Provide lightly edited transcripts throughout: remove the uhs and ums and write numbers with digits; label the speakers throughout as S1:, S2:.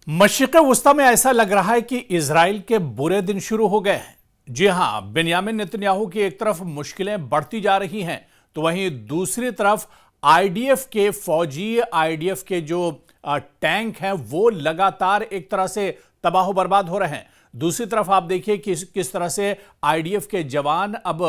S1: मशरिक़ वुस्ता में ऐसा लग रहा है कि इजराइल के बुरे दिन शुरू हो गए हैं। जी हां, बेंयामिन नेतन्याहू की एक तरफ मुश्किलें बढ़ती जा रही हैं, तो वहीं दूसरी तरफ आईडीएफ के फौजी, आईडीएफ के जो टैंक हैं वो लगातार एक तरह से तबाह बर्बाद हो रहे हैं। दूसरी तरफ आप देखिए कि किस तरह से आईडीएफ के जवान अब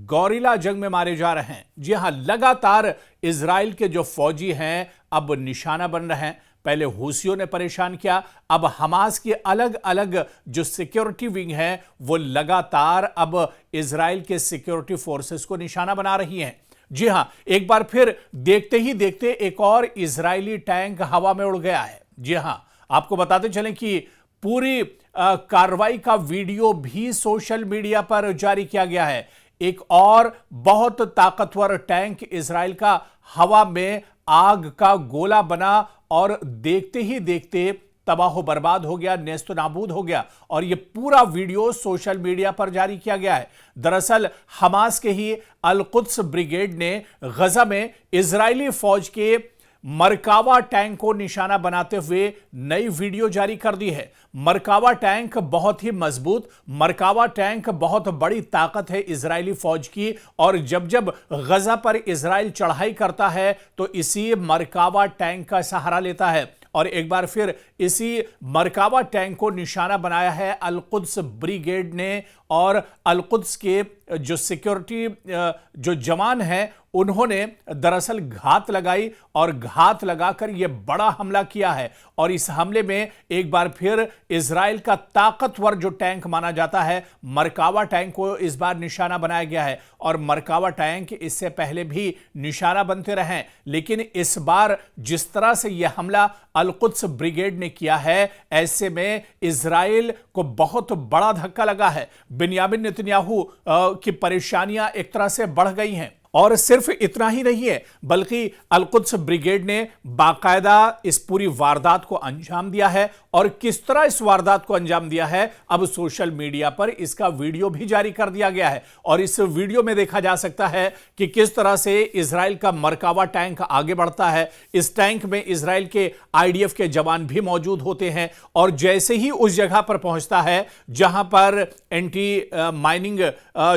S1: गौरिला जंग में मारे जा रहे हैं। जी हां, लगातार इजराइल के जो फौजी हैं अब निशाना बन रहे हैं। पहले हूसियों ने परेशान किया, अब हमास की अलग अलग जो सिक्योरिटी विंग है वो लगातार अब इजराइल के सिक्योरिटी फोर्सेस को निशाना बना रही हैं। जी हां, एक बार फिर देखते ही देखते एक और इजरायली टैंक हवा में उड़ गया है। जी हां, आपको बताते चलें कि पूरी कार्रवाई का वीडियो भी सोशल मीडिया पर जारी किया गया है। एक और बहुत ताकतवर टैंक इजराइल का हवा में आग का गोला बना और देखते ही देखते तबाह बर्बाद हो गया, नेस्त नाबूद हो गया। और यह पूरा वीडियो सोशल मीडिया पर जारी किया गया है। दरअसल हमास के ही अल कुद्स ब्रिगेड ने गजा में इजरायली फौज के मरकावा टैंक को निशाना बनाते हुए नई वीडियो जारी कर दी है। मरकावा टैंक बहुत ही मजबूत, मरकावा टैंक बहुत बड़ी ताकत है इजरायली फौज की, और जब जब गजा पर इजराइल चढ़ाई करता है तो इसी मरकावा टैंक का सहारा लेता है। और एक बार फिर इसी मरकावा टैंक को निशाना बनाया है अल कुद्स ब्रिगेड ने, और अल कुद्स के जो सिक्योरिटी जो जवान हैं उन्होंने दरअसल घात लगाई और घात लगाकर यह बड़ा हमला किया है। और इस हमले में एक बार फिर इजराइल का ताकतवर जो टैंक माना जाता है मरकावा टैंक को इस बार निशाना बनाया गया है। और मरकावा टैंक इससे पहले भी निशाना बनते रहे, लेकिन इस बार जिस तरह से यह हमला अल कुद्स ब्रिगेड ने किया है, ऐसे में इजराइल को बहुत बड़ा धक्का लगा है। बेंयामिन नेतन्याहू की परेशानियां एक तरह से बढ़ गई हैं। और सिर्फ इतना ही नहीं है, बल्कि अल कुद्स ब्रिगेड ने बाकायदा इस पूरी वारदात को अंजाम दिया है। और किस तरह इस वारदात को अंजाम दिया है, अब सोशल मीडिया पर इसका वीडियो भी जारी कर दिया गया है। और इस वीडियो में देखा जा सकता है कि किस तरह से इजराइल का मरकावा टैंक आगे बढ़ता है। इस टैंक में इजराइल के आईडीएफ के जवान भी मौजूद होते हैं, और जैसे ही उस जगह पर पहुंचता है जहां पर एंटी माइनिंग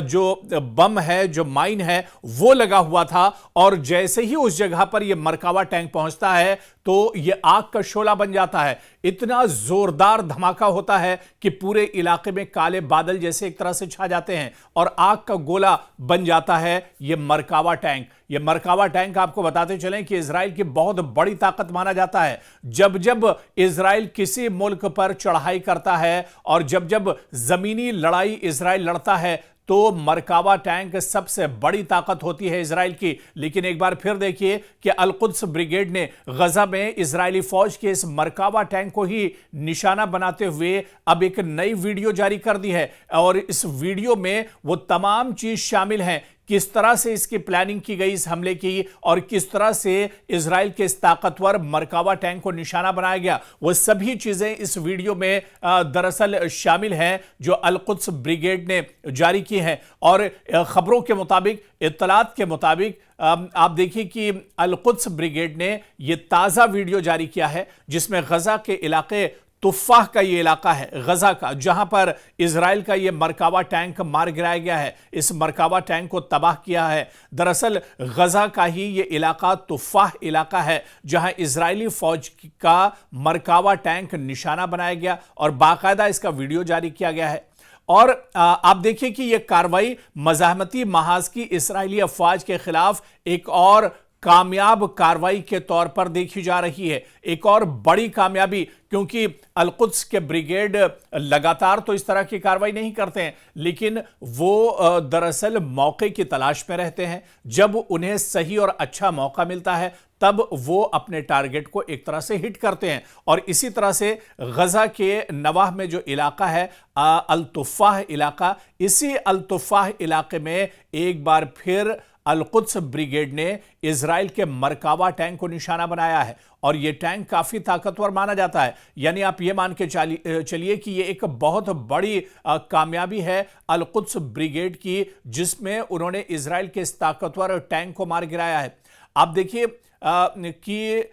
S1: जो बम है, जो माइन है, वो लगा हुआ था, और जैसे ही उस जगह पर यह मरकावा टैंक पहुंचता है तो यह आग का शोला बन जाता है। इतना जोरदार धमाका होता है कि पूरे इलाके में काले बादल जैसे एक तरह से छा जाते हैं और आग का गोला बन जाता है यह मरकावा टैंक। यह मरकावा टैंक आपको बताते चलें कि इजराइल की बहुत बड़ी ताकत माना जाता है। जब जब इजराइल किसी मुल्क पर चढ़ाई करता है और जब जब जमीनी लड़ाई इजराइल लड़ता है तो मरकावा टैंक सबसे बड़ी ताकत होती है इजराइल की। लेकिन एक बार फिर देखिए कि अल कुद्स ब्रिगेड ने गजा में इजरायली फौज के इस मरकावा टैंक को ही निशाना बनाते हुए अब एक नई वीडियो जारी कर दी है। और इस वीडियो में वो तमाम चीज शामिल हैं, किस तरह से इसकी प्लानिंग की गई इस हमले की, और किस तरह से इजराइल के इस ताकतवर मरकावा टैंक को निशाना बनाया गया, वो सभी चीजें इस वीडियो में दरअसल शामिल हैं जो अल कुद्स ब्रिगेड ने जारी की हैं। और खबरों के मुताबिक, इत्तलात के मुताबिक आप देखिए कि अल कुद्स ब्रिगेड ने यह ताजा वीडियो जारी किया है जिसमें गजा के इलाके तुफ़ाह का ये इलाका है, गजा का, जहां पर इजराइल का ये मरकावा टैंक मार गिराया गया है, इस मरकावा टैंक को तबाह किया है। दरअसल गजा का ही ये इलाका तुफ़ाह इलाका है जहां इजरायली फौज का मरकावा टैंक निशाना बनाया गया और बाकायदा इसका वीडियो जारी किया गया है। और आप देखिए कि यह कार्रवाई मज़ाहमती महाज की इजरायली अफवाज के खिलाफ एक और कामयाब कार्रवाई के तौर पर देखी जा रही है, एक और बड़ी कामयाबी, क्योंकि अल कुद्स के ब्रिगेड लगातार तो इस तरह की कार्रवाई नहीं करते हैं, लेकिन वो दरअसल मौके की तलाश में रहते हैं। जब उन्हें सही और अच्छा मौका मिलता है तब वो अपने टारगेट को एक तरह से हिट करते हैं। और इसी तरह से गजा के नवाह में जो इलाका है अल तुफ़ाह इलाका, इसी अल तुफ़ाह इलाके में एक बार फिर अल कुद्स ब्रिगेड ने इजराइल के मरकावा टैंक को निशाना बनाया है। और यह टैंक काफी ताकतवर माना जाता है, यानी आप यह मान के चलिए कि यह एक बहुत बड़ी कामयाबी है अल कुद्स ब्रिगेड की, जिसमें उन्होंने इजराइल के इस ताकतवर टैंक को मार गिराया है। आप देखिए कि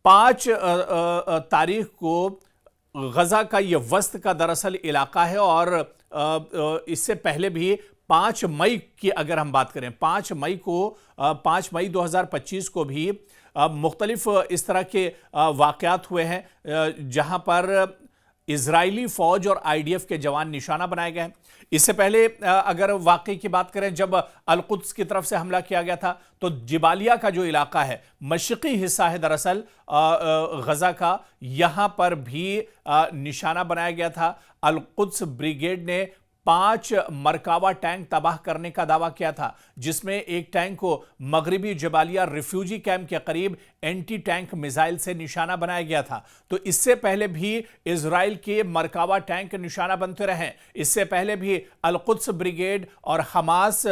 S1: 5 तारीख को गजा का ये वस्त का दरअसल इलाका है और इससे पहले भी 5 मई की अगर हम बात करें 5 मई 2025 को भी मुख्तलिफ इस तरह के वाकयात हुए हैं जहां पर इजरायली फौज और आईडीएफ के जवान निशाना बनाए गए हैं। इससे पहले अगर वाकई की बात करें जब अल-कुद्स की तरफ से हमला किया गया था तो जिबालिया का जो इलाका है मशरकी हिस्सा है दरअसल गजा का, यहां पर भी निशाना बनाया गया था। अल-कुद्स ब्रिगेड ने 5 मरकावा टैंक तबाह करने का दावा किया था, जिसमें एक टैंक को मगरिबी जबालिया रिफ्यूजी कैंप के करीब एंटी टैंक मिसाइल से निशाना बनाया गया था। तो इससे पहले भी इजराइल के मरकावा टैंक निशाना बनते रहे। इससे पहले भी अल-कुद्स ब्रिगेड और हमास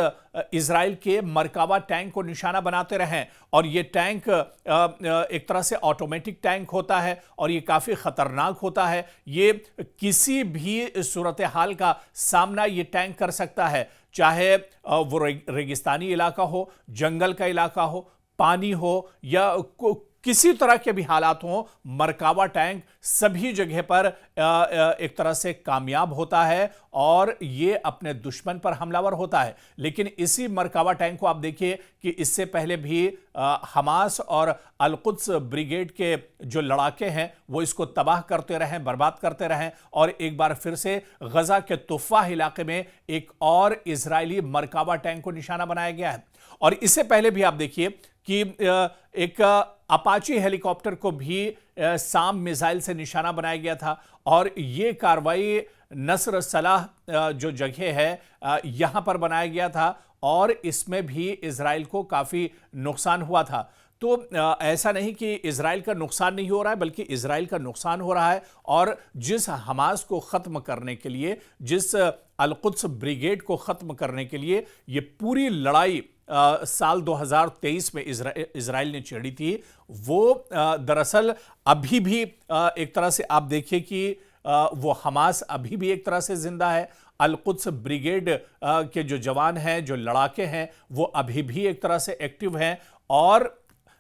S1: इजराइल के मरकावा टैंक को निशाना बनाते रहे और ये टैंक एक तरह से ऑटोमेटिक टैंक होता है और ये काफी खतरनाक होता है। ये किसी भी सूरत हाल का सामना ये टैंक कर सकता है, चाहे वो रेगिस्तानी इलाका हो, जंगल का इलाका हो, पानी हो या किसी तरह के भी हालात हों, मरकावा टैंक सभी जगह पर एक तरह से कामयाब होता है और ये अपने दुश्मन पर हमलावर होता है। लेकिन इसी मरकावा टैंक को आप देखिए कि इससे पहले भी हमास और अल-कुद्स ब्रिगेड के जो लड़ाके हैं वो इसको तबाह करते रहे, बर्बाद करते रहे और एक बार फिर से गजा के तुफ़ा इलाके में एक और इजरायली मरकावा टैंक को निशाना बनाया गया है। और इससे पहले भी आप देखिए कि एक अपाची हेलीकॉप्टर को भी साम मिसाइल से निशाना बनाया गया था और यह कार्रवाई नस्र सलाह जो जगह है यहां पर बनाया गया था और इसमें भी इजराइल को काफी नुकसान हुआ था। तो ऐसा नहीं कि इजराइल का नुकसान नहीं हो रहा है, बल्कि इजराइल का नुकसान हो रहा है और जिस हमास को खत्म करने के लिए, जिस अल-कुद्स ब्रिगेड को खत्म करने के लिए ये पूरी लड़ाई साल 2023 में इजराइल ने छेड़ी थी, वो दरअसल अभी भी एक तरह से आप देखिए कि वो हमास अभी भी एक तरह से जिंदा है। अल-कुद्स ब्रिगेड के जो जवान हैं, जो लड़ाके हैं, वो अभी भी एक तरह से एक्टिव हैं और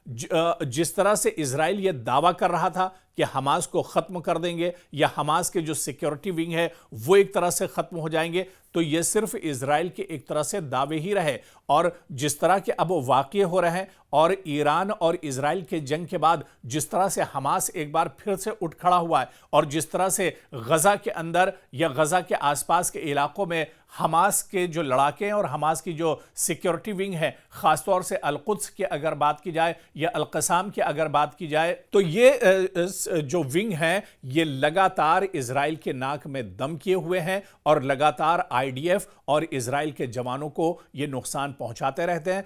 S1: जिस तरह से इजराइल ये दावा कर रहा था कि हमास को खत्म कर देंगे या हमास के जो सिक्योरिटी विंग है वो एक तरह से खत्म हो जाएंगे, तो ये सिर्फ इजराइल के एक तरह से दावे ही रहे। और जिस तरह के अब वाक़ये हो रहे हैं और ईरान और इजराइल के जंग के बाद जिस तरह से हमास एक बार फिर से उठ खड़ा हुआ है और जिस तरह से गजा के अंदर या गजा के आसपास के इलाकों में हमास के जो लड़ाके हैं और हमास की जो सिक्योरिटी विंग है, खासतौर से अल-कुद्स की अगर बात की जाए या अल-क़साम की अगर बात की जाए, तो ये जो विंग है ये लगातार इजराइल के नाक में दम किए हुए हैं और लगातार आईडीएफ और इजराइल के जवानों को ये नुकसान पहुंचाते रहते हैं।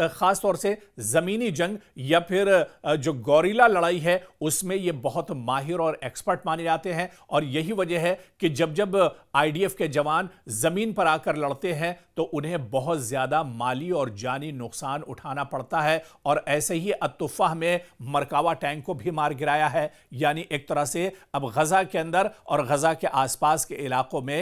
S1: खास तौर से जमीनी जंग या फिर जो गौरिला लड़ाई है उसमें ये बहुत माहिर और एक्सपर्ट माने जाते हैं और यही वजह है कि जब जब आईडीएफ के जवान जमीन पर आकर लड़ते हैं तो उन्हें बहुत ज्यादा माली और जानी नुकसान उठाना पड़ता है। और ऐसे ही अत्तुफ़ाह में मरकावा टैंक को भी मार गिराया है। यानी एक तरह से अब गजा के अंदर और गजा के आसपास के इलाकों में